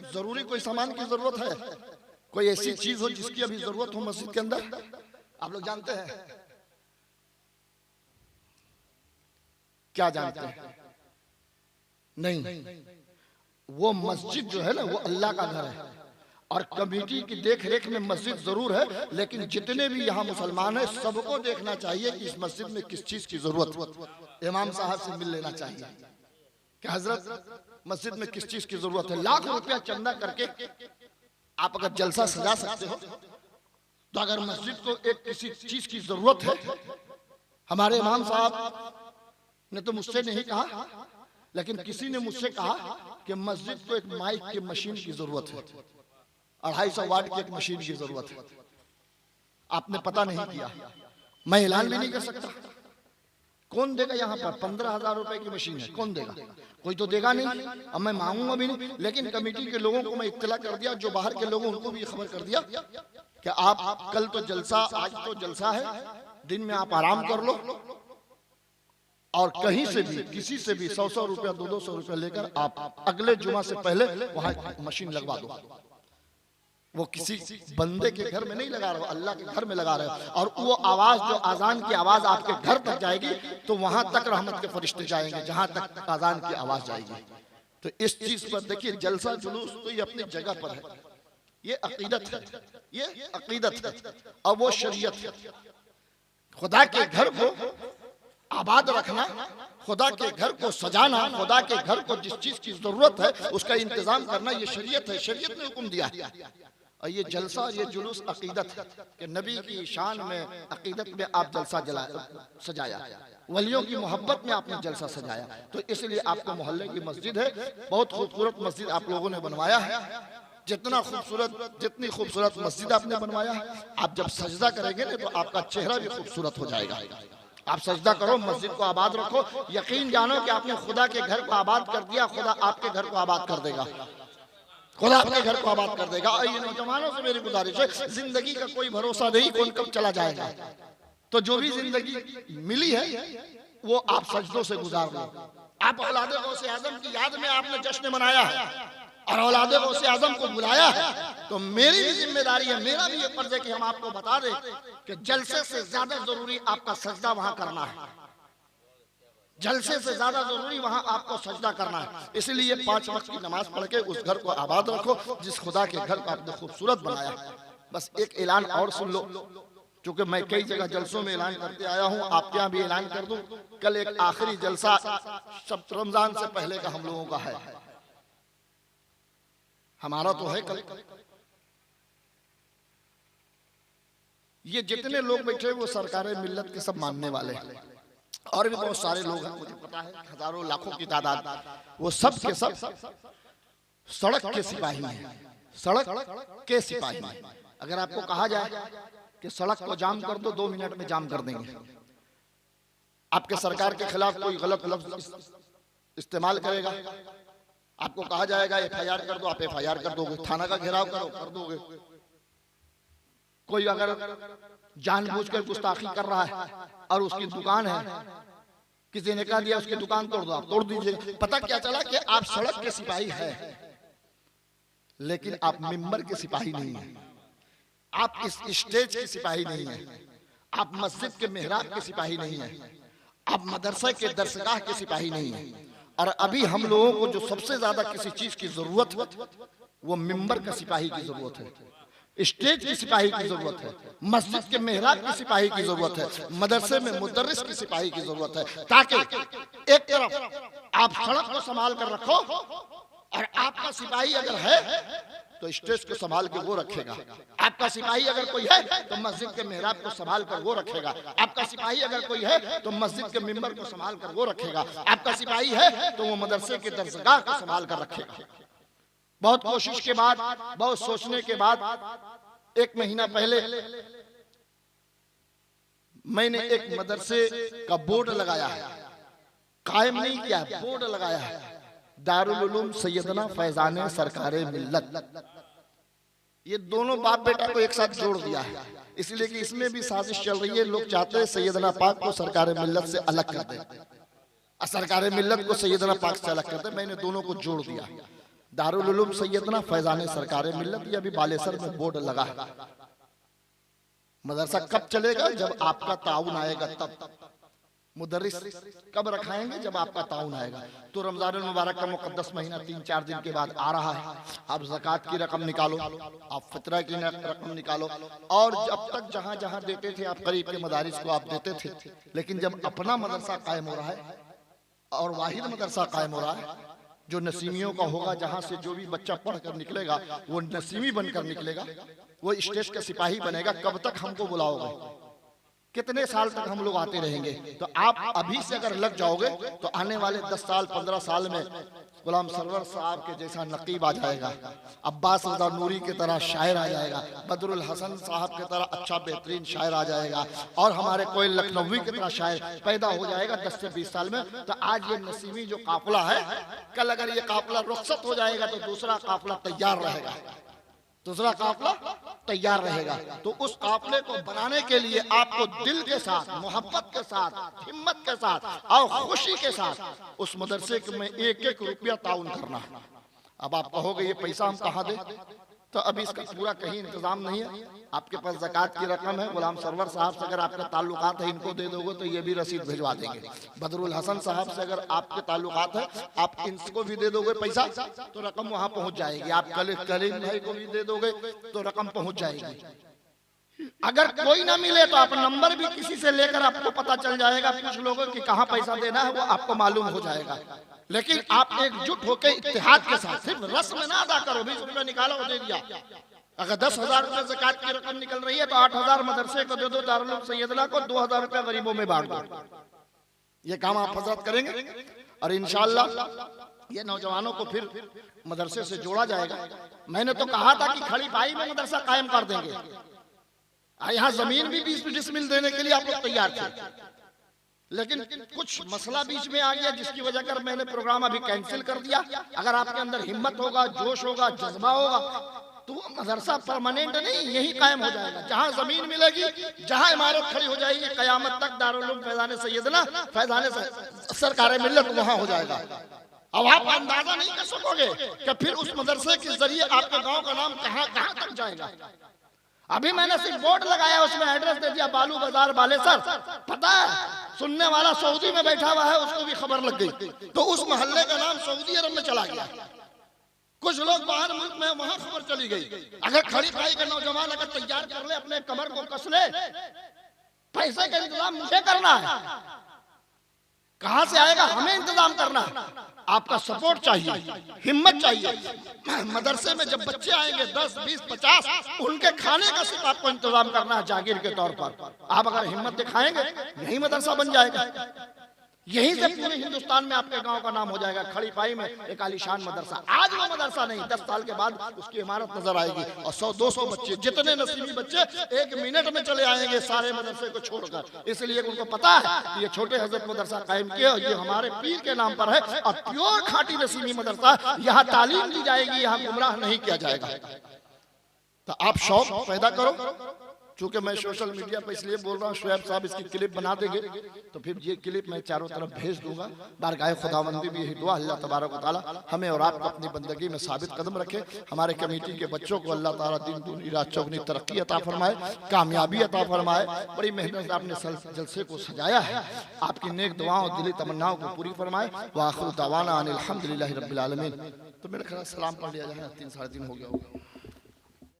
जरूरी कोई सामान की जरूरत है? कोई ऐसी चीज हो जिसकी अभी जरूरत हो मस्जिद के अंदर? आप लोग जानते हैं? क्या जानते हैं? नहीं। वो मस्जिद जो है ना, वो अल्लाह का घर है और कमेटी की देख रेख में मस्जिद जरूर है, लेकिन जितने भी यहाँ मुसलमान हैं सबको देखना चाहिए कि इस मस्जिद में किस चीज की जरूरत। इमाम साहब से मिल लेना चाहिए कि हजरत मस्जिद में किस चीज की जरूरत है। लाख रुपया चंदा करके आप अगर जलसा सजा सकते हो, तो अगर मस्जिद को एक किसी चीज की जरूरत है, हमारे इमाम साहब ने तो मुझसे नहीं कहा, लेकिन किसी ने मुझसे कहा कि मस्जिद को एक माइक की मशीन की जरूरत है, 250 वाट की एक मशीन की जरूरत है। आपने पता नहीं किया, मैं ऐलान भी नहीं कर सकता। कौन देगा यहाँ पर? 15,000 रुपए की मशीन है, कौन देगा? कोई तो देगा नहीं, अब मैं मांगूंगा भी नहीं। लेकिन कमेटी के लोगों को मैं इत्तला कर दिया, जो बाहर के लोगों उनको भी खबर कर दिया कि आप कल तो जलसा, आज तो जलसा है, दिन में आप आराम कर लो और कहीं से भी किसी से भी 100 रुपया 200 रुपया लेकर आप अगले जुमा से पहले वहां मशीन लगवा दो। वो किसी बंदे के घर में नहीं लगा रहे हो, अल्लाह के घर में लगा रहे हो। और वो आवाज, जो अजान की आवाज आपके घर तक जाएगी, तो वहां तक रहमत के फरिश्ते जाएंगे जहां तक अजान की आवाज जाएगी। तो इस चीज पर देखिए, जलसा जुलूस तो ये अपनी जगह पर है, ये अकीदत है, ये अकीदत है और वो शरीयत है। खुदा के घर को आबाद रखना, खुदा के घर को सजाना, खुदा के घर को जिस चीज की जरूरत है उसका इंतजाम करना, ये शरीयत है, शरीयत ने हुक्म दिया है। और ये जलसा, ये जुलूस अकीदत है कि नबी की शान में, अकीदत में आप जलसा सजाया, वलियों की मोहब्बत में आपने जलसा सजाया। तो इसलिए आपको मोहल्ले की मस्जिद है, बहुत खूबसूरत मस्जिद आप लोगों ने बनवाया है। जितना खूबसूरत, जितनी खूबसूरत मस्जिद आपने बनवाया है, आप जब सजदा करेंगे ना तो आपका चेहरा भी खूबसूरत हो जाएगा। आप सजदा करो, मस्जिद को आबाद रखो, यकीन जानो कि आपने खुदा के घर को आबाद कर दिया, खुदा आपके घर को आबाद कर देगा, खुदा अपने घर को आबाद कर देगा। और ये नौजवानों से मेरी गुजारिश है, जिंदगी का कोई भरोसा नहीं, कौन कब चला जाएगा। तो जो भी जिंदगी मिली है वो आप सजदों से गुजार लो। आप औलादे गौसे आजम की याद में आपने जश्न मनाया है और औलादे गौसे आजम को बुलाया है, तो मेरी भी जिम्मेदारी है, मेरा भी ये फर्ज है कि हम आपको बता दें कि जलसे से ज्यादा जरूरी आपका सजदा वहां करना है, जलसे से ज्यादा जरूरी वहां आपको सजदा करना है। इसलिए 5 वक्त की नमाज पढ़ के उस घर को आबाद रखो जिस खुदा के घर को आपने खूबसूरत बनाया। बस एक ऐलान और सुन लो, क्योंकि मैं कई जगह जलसों में ऐलान करते आया हूं, आपके यहाँ भी ऐलान कर दूं। कल एक आखिरी जलसा सब रमजान से पहले का हम लोगों का है, हमारा तो है कल। ये जितने लोग बैठे वो सरकारें मिल्लत के सब मानने वाले हैं और भी बहुत सारे लोग हैं, मुझे पता है हजारों लाखों की तादाद, वो सब के सब सड़क के सिपाही हैं, सड़क के सिपाही हैं। अगर आपको कहा जाए कि सड़क को जाम कर दो, 2 मिनट में जाम कर देंगे। आपके सरकार के खिलाफ कोई गलत लफ्ज इस्तेमाल करेगा, आपको कहा जाएगा FIR कर दो, आप FIR कर दोगे, थाना का घेराव करो, कर दोगे। कोई अगर जानबूझकर गुस्ताखी कर रहा है और उसकी दुकान है, किसी ने कहा दिया उसकी दुकान तोड़ दो, आप तोड़ दीजिए। पता क्या चला कि आप सड़क के सिपाही हैं, लेकिन आप मिंबर के सिपाही नहीं हैं, आप इस स्टेज के सिपाही नहीं हैं, आप मस्जिद के मेहराब के सिपाही नहीं हैं, आप मदरसा के दरसगाह के सिपाही नहीं हैं। और अभी हम लोगों को जो सबसे ज्यादा किसी चीज की जरूरत है वो मिंबर का सिपाही की जरूरत है, स्टेज की सिपाही की जरूरत है, मस्जिद के मेहराब की सिपाही की जरूरत है, मदरसे में मुदर्रिस की सिपाही की जरूरत है, ताकि एक तरफ आप सड़क को संभाल कर रखो और आपका सिपाही अगर है तो स्टेज को संभाल के वो रखेगा, आपका सिपाही अगर कोई है तो मस्जिद के मेहराब को संभाल कर वो रखेगा, आपका सिपाही अगर कोई है तो मस्जिद के मिंबर को संभाल कर वो रखेगा, आपका सिपाही है तो वो मदरसे के दरसगाह को संभाल कर रखेगा। बहुत कोशिश के बाद, बहुत सोचने के बाद 1 महीना पहले मैंने एक मदरसे का बोर्ड लगाया है, कायम नहीं किया, बोर्ड लगाया है, दारुल उलूम सैयदना फैजान सरकारे मिल्लत। ये दोनों बाप बेटा को एक साथ जोड़ दिया है, इसलिए कि इसमें भी साजिश चल रही है। लोग चाहते हैं सैयदना पाक को सरकारे मिल्लत से अलग कर दे, सरकारे मिल्लत को सैयदना पाक से अलग कर दे। मैंने दोनों को जोड़ दिया। दारुल उलूम सैयदना फैजान सरकार मिल्लत, ये अभी बालेसर में बोर्ड लगा है। मदरसा कब चलेगा? जब आपका ताउन आएगा तब। मुदर्रिस कब रखाएंगे? जब आपका ताउन आएगा। तो रमजान मुबारक का मुकद्दस महीना 3-4 दिन के बाद आ रहा है। आप ज़कात की रकम निकालो, आप फितरा की रकम निकालो, और जब तक जहाँ जहाँ देते थे आप करीब के मदारिस को आप देते थे, लेकिन जब अपना मदरसा कायम हो रहा है और वाहिद मदरसा कायम हो रहा है जो नसीमियों का होगा, जहाँ से जो भी बच्चा पढ़ कर निकलेगा वो नसीमी बनकर निकलेगा, वो स्टेज का सिपाही बनेगा। कब तक हमको बुलाओगे? कितने साल तक हम लोग आते रहेंगे? तो आप अभी से अगर लग जाओगे तो आने वाले 10 साल 15 साल में गुलाम सरवर साहब के जैसा नकीब आ जाएगा, अब्बास रज़ा नूरी की तरह शायर आ जाएगा, बदरुल हसन साहब की तरह अच्छा बेहतरीन शायर आ जाएगा, और हमारे कोई लखनवी की तरह शायर पैदा हो जाएगा 10 से 20 साल में। तो आज ये नसीमी जो काफिला है, कल अगर ये काफिला रुखसत हो जाएगा तो दूसरा काफिला तैयार रहेगा, दूसरा काफिला तैयार रहेगा। तो उस काफिले को बनाने के लिए आपको दिल के साथ, मोहब्बत के साथ, हिम्मत के साथ और खुशी के साथ उस मदरसे में 1-1 रुपया ताउन करना। अब आप कहोगे ये पैसा हम कहाँ दें? तो अभी इसका पूरा कहीं इंतजाम नहीं है। आपके पास ज़कात की रकम है, गुलाम सरवर साहब से अगर आपके ताल्लुकात है, इनको दे दोगे तो ये भी रसीद भिजवा देंगे। बदरुल हसन साहब से अगर आपके ताल्लुकात है, आप इनको भी दे दोगे पैसा तो रकम वहां पहुंच जाएगी। आप कलीम भाई को भी दे दोगे तो रकम पहुंच जाएगी। अगर कोई ना मिले तो आप नंबर भी किसी से लेकर आपको पता चल जाएगा, कुछ लोगों कि कहाँ पैसा देना है वो आपको मालूम हो जाएगा। लेकिन आप एकजुट होकर इत्तेहाद के साथ, सिर्फ रस्म ना अदा करो, 20 रुपया निकालो और दे दिया। अगर 10,000 रुपए ज़कात की रकम निकल रही है तो 8,000 मदरसे को दे दो, दारुल उलूम सैयदना को 2,000 रुपया गरीबों में बांट दो। ये काम आप हजरत करेंगे और इंशाअल्लाह ये नौजवानों को फिर मदरसे से जोड़ा जाएगा। मैंने तो कहा था कि खड़ी पाई में मदरसा कायम कर देंगे, यहाँ जमीन भी 20 डिसमिल देने के लिए आप लोग तैयार थे, लेकिन कुछ मसला बीच में आ गया जिसकी वजह कर मैंने प्रोग्राम अभी कैंसिल कर दिया। अगर आपके अंदर हिम्मत होगा, जोश होगा, जज्बा होगा तो वो मदरसा परमानेंट नहीं यही कायम हो जाएगा। जहाँ जमीन मिलेगी, जहाँ इमारत खड़ी हो जाएगी, कयामत तक दारुल उलूम फैजान सैयदना फैजान सरकार मिल्लत वहाँ हो जाएगा। अब आप अंदाजा नहीं कर सकोगे कि फिर उस मदरसे के जरिए आपके गाँव का नाम कहाँ कहाँ तक जाएगा। अभी मैंने सिर्फ बोर्ड लगाया, उसमें एड्रेस दे दिया बालू बाजार बालेसर, पता है सुनने वाला सऊदी में बैठा हुआ है, उसको भी खबर लग गई, तो उस मोहल्ले का नाम सऊदी अरब में चला गया। कुछ लोग बाहर मुल्क में, वहां खबर चली गई। अगर खड़ी पाई का नौजवान अगर तैयार कर ले, अपने कमर को कस ले, पैसे का इंतजाम मुझे करना है, कहां से आएगा? हमें इंतजाम करना है। आपका सपोर्ट चाहिए, हिम्मत चाहिए। मदरसे में जब बच्चे आएंगे 10, 20, 50, उनके खाने का सिर्फ आपको इंतजाम करना है जागीर के तौर पर। आप अगर हिम्मत दिखाएंगे यही मदरसा बन जाएगा, यहीं से पूरे हिंदुस्तान में आपके गांव का नाम हो जाएगा। खड़ी पाई में एक आलीशान मदरसा, आज वो मदरसा नहीं, 10 साल के बाद उसकी इमारत नजर आएगी और 100-200 बच्चे, जितने नसीबी बच्चे 1 मिनट में चले आएंगे सारे मदरसे को छोड़कर। इसलिए उनको पता है कि ये छोटे हजरत मदरसा कायम किया, ये हमारे पीर के नाम पर है और प्योर खाटी नसीबी मदरसा, यहाँ तालीम दी जाएगी, यहाँ गुमराह नहीं किया जाएगा। तो आप शौक पैदा करो। चूंकि मैं सोशल मीडिया पर इसलिए बोल रहा हूँ, शुएब साहब इसकी क्लिप बना देंगे तो फिर ये क्लिप मैं चारों तरफ भेज दूंगा। बारगाह खुदावंदी भी यही दुआ, अल्लाह तबारक व तआला हमें और आपको अपनी बंदगी में साबित कदम रखे। हमारे कमेटी के बच्चों को अल्लाह ताला दिन दूनी रात चौगनी तरक्की अता फरमाए, कामयाबी अता फरमाए। बड़ी मेहनत से आपने जलसे को सजाया है, आपकी नेक दुआओं दिली तमन्नाओं को पूरी फरमाए। व आखिर दावाना अनिल हम्दुलिल्लाहि रब्बिल आलमीन। तो मेरे ख्याल सलाम पढ़ लिया जाए, 3 साढ़े 3 हो गया होगा।